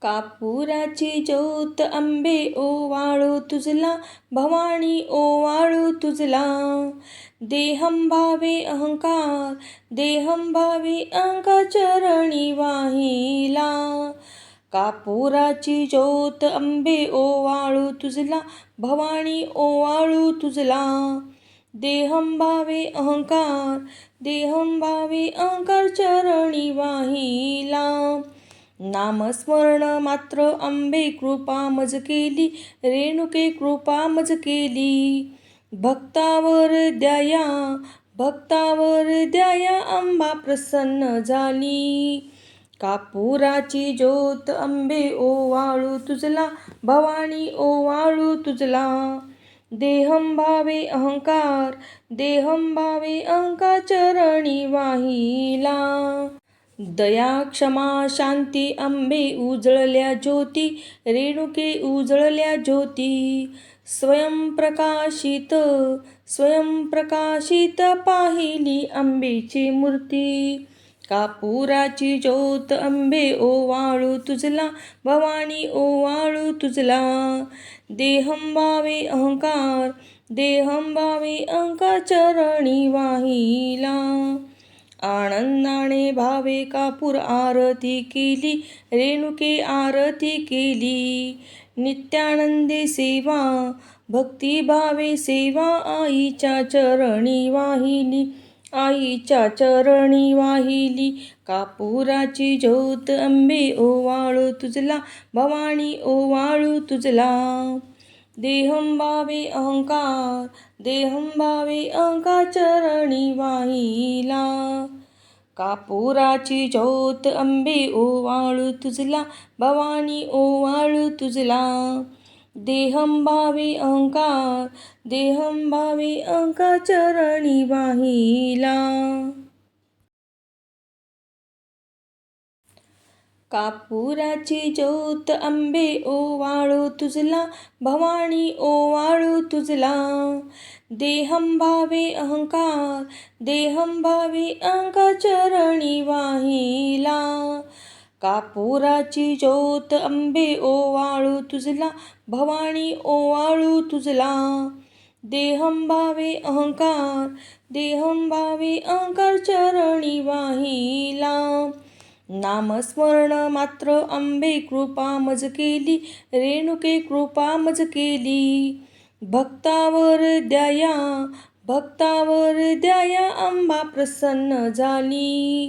कापुराची ज्योत अंबे ओवाळू तुझला, भवानी ओवाळू तुझला. देहंभावे अहंकार, देहंभावे अहंकार चरणी वाहिला. कापुराची ज्योत अंबे ओवाळू तुझला, भवानी ओवाळू तुझला. देहंभावे अहंकार, देहंभावे अहंकार चरणी वाहिला. नामस्मरण मात्र अंबे कृपा मज केली, रेणुके कृपा मज केली. भक्तावर द्याया, भक्तावर द्याया अंबा प्रसन्न झाली. कापुराची ज्योत अंबे ओवाळू तुझला, भवानी ओवाळू तुझला. देहंभावे अहंकार, देहंभावे अहंकार चरणी वाहिला. दया क्षमा शांती अंबे उजळल्या ज्योती, रेणुके उजळल्या ज्योती. स्वयंप्रकाशित, स्वयंप्रकाशित पाहिली अंबेची मूर्ती. कापुराची ज्योत अंबे ओवाळू तुझला, भवानी ओवाळू तुझला. देहंभावे अहंकार, देहंभावे अहंकार चरणी वाहिला. आनंदाने भावे कापूर आरती केली, रेणुके आरती केली. नित्यानंदे सेवा, भक्तिभावे सेवा आईच्या चरणी वाहिली, आईच्या चरणी वाहिली. कापुराची ज्योत अंबे ओवाळू तुझला, भवानी ओवाळू तुझला. देहंभावे अहंकार, देहंभावे अहंकार चरणी वाहिला. कापुराची ज्योत अंबे ओवाळू तुझला, भवानी ओवाळू तुझला. देहंभावे अहंकार, देहंभावे अहंकार चरणी वाहिला. कापुराची ज्योत अंबे ओवाळू तुझला, भवानी ओवाळू तुझला. देहंभावे अहंकार, देहंभावे अहंकार चरणी वाहिला. कापुराची ज्योत अंबे ओवाळू तुझला, भवानी ओवाळू तुझला. देहंभावे अहंकार, देहंभावे अहंकार चरणी वाहिला. नामस्मरण मात्र अंबे कृपा मज केली, रेणुके कृपा मज केली. भक्तावर द्याया, भक्तावर द्याया अंबा प्रसन्न झाली.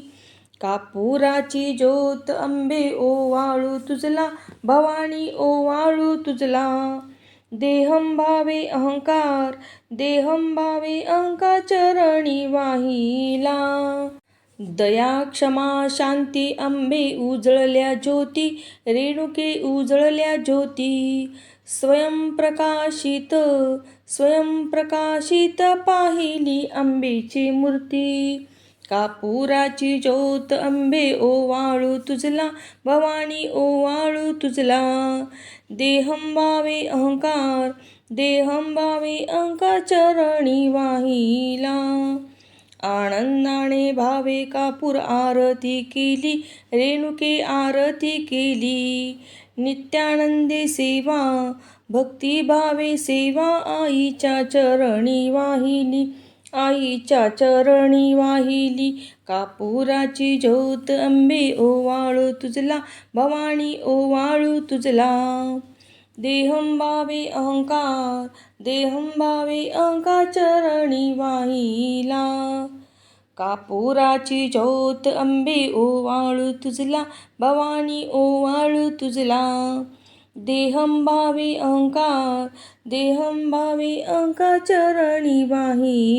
कापुराची ज्योत अंबे ओवाळू तुझला, भवानी ओवाळू तुझला. देहंभावे अहंकार, देहंभावे अहंकार चरणी वाहिला. दया क्षमा शांती अंबे उजळल्या ज्योती, रेणुके उजळल्या ज्योती. स्वयंप्रकाशित, स्वयंप्रकाशित पाहिली अंबेची मूर्ती. कापुराची ज्योत अंबे ओवाळू तुझला, भवानी ओवाळू तुझला. देहंभावे अहंकार, देहंभावे अहंकार चरणी वाहिला. आनंदाने भावे कापूर आरती केली, रेणुके आरती केली. नित्यानंदे सेवा, भक्तिभावे सेवा आईच्या चरणी वाहिली, आईच्या चरणी वाहिली. कापुराची ज्योत अंबे ओवाळू तुझला, भवानी ओवाळू तुझला. देहंभावे अहंकार, देहंभावे अहंकार चरणी वाहिला. कापुराची ज्योत अंबे ओवाळू तुझला, भवानी ओवाळू तुझला. देहंभावे अहंकार, देहंभावे अहंकार चरणी वाहिला.